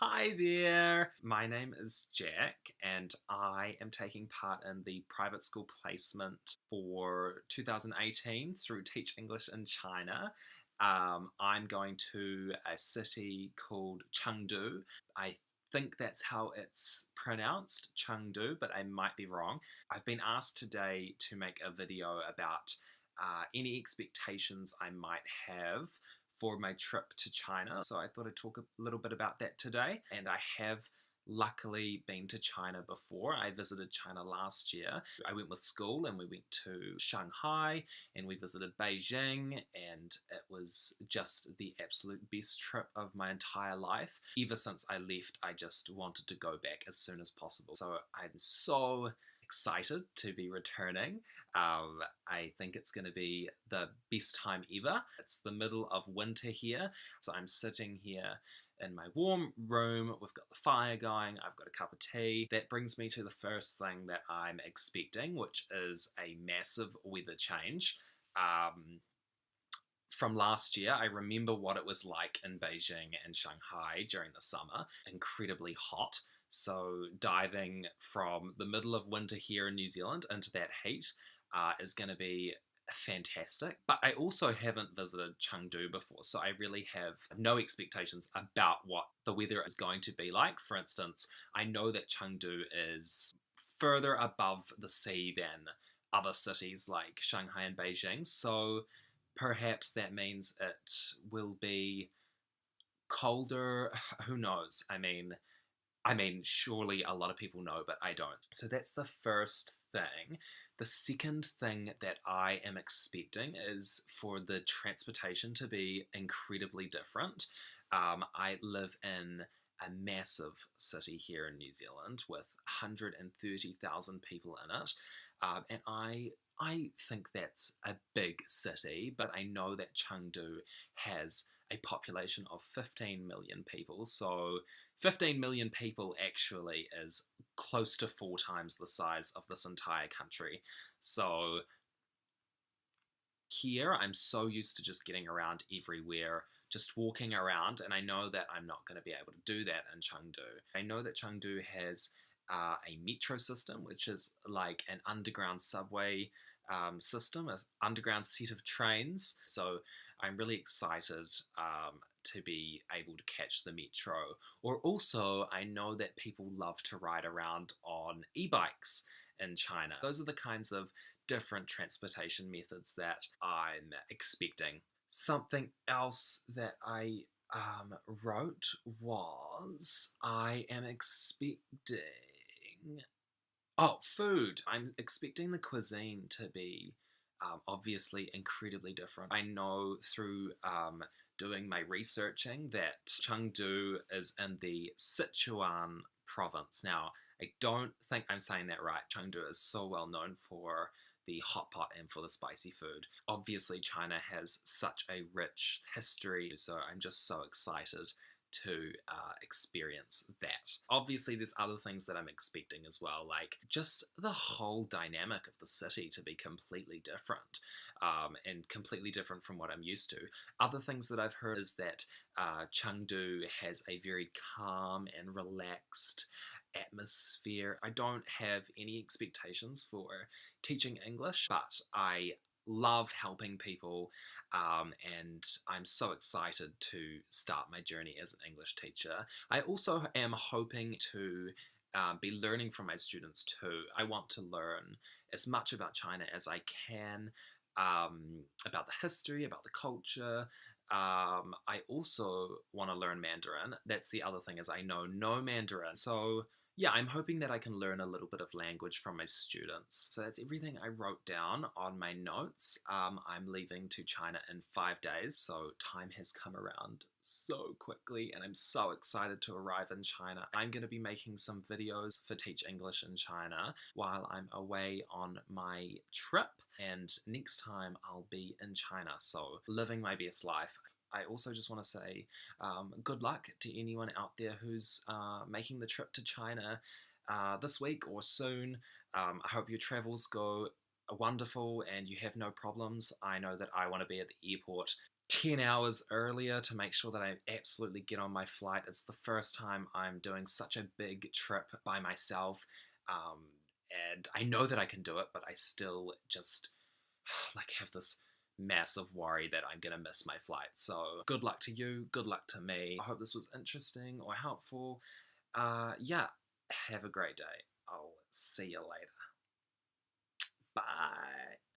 Hi there! My name is Jack, and I am taking part in the private school placement for 2018 through Teach English in China. I'm going to a city called Chengdu. I think that's how it's pronounced, Chengdu, but I might be wrong. I've been asked today to make a video about any expectations I might have for my trip to China. So I thought I'd talk a little bit about that today. And I have luckily been to China before. I visited China last year. I went with school and we went to Shanghai and we visited Beijing, and it was just the absolute best trip of my entire life. Ever since I left, I just wanted to go back as soon as possible. So I'm so excited to be returning. I think it's going to be the best time ever. It's the middle of winter here, so I'm sitting here in my warm room. We've got the fire going, I've got a cup of tea. That brings me to the first thing that I'm expecting, which is a massive weather change. From last year, I remember what it was like in Beijing and Shanghai during the summer. Incredibly hot. So diving from the middle of winter here in New Zealand into that heat is going to be fantastic. But I also haven't visited Chengdu before, so I really have no expectations about what the weather is going to be like. For instance, I know that Chengdu is further above the sea than other cities like Shanghai and Beijing, so perhaps that means it will be colder. Who knows? I mean, surely a lot of people know, but I don't. So that's the first thing. The second thing that I am expecting is for the transportation to be incredibly different. I live in a massive city here in New Zealand with 130,000 people in it, and I think that's a big city, but I know that Chengdu has a population of 15 million people, so 15 million people actually is close to 4 times the size of this entire country. So here, I'm so used to just getting around everywhere, just walking around, and I know that I'm not going to be able to do that in Chengdu. I know that Chengdu has a metro system, which is like an underground subway system, an underground set of trains. So I'm really excited to be able to catch the metro. Or also, I know that people love to ride around on e-bikes in China. Those are the kinds of different transportation methods that I'm expecting. Something else that I wrote was I am expecting. Oh, food. I'm expecting the cuisine to be obviously incredibly different. I know through doing my researching that Chengdu is in the Sichuan province. Now, I don't think I'm saying that right. Chengdu is so well known for the hot pot and for the spicy food. Obviously, China has such a rich history, so I'm just so excited to experience that. Obviously, there's other things that I'm expecting as well, like just the whole dynamic of the city to be completely different, and completely different from what I'm used to. Other things that I've heard is that Chengdu has a very calm and relaxed atmosphere. I don't have any expectations for teaching English, but I love helping people, and I'm so excited to start my journey as an English teacher. I also am hoping to be learning from my students too. I want to learn as much about China as I can, about the history, about the culture. I also want to learn Mandarin. That's the other thing, is I know no Mandarin. So yeah, I'm hoping that I can learn a little bit of language from my students. So that's everything I wrote down on my notes. I'm leaving to China in 5 days, so time has come around so quickly, and I'm so excited to arrive in China. I'm going to be making some videos for Teach English in China while I'm away on my trip, and next time I'll be in China, so living my best life. I also just want to say good luck to anyone out there who's making the trip to China this week or soon. I hope your travels go wonderful and you have no problems. I know that I want to be at the airport 10 hours earlier to make sure that I absolutely get on my flight. It's the first time I'm doing such a big trip by myself. Um, and I know that I can do it, but I still just like have this massive worry that I'm gonna miss my flight. So good luck to you, good luck to me. I hope this was interesting or helpful. Yeah, have a great day. I'll see you later. Bye.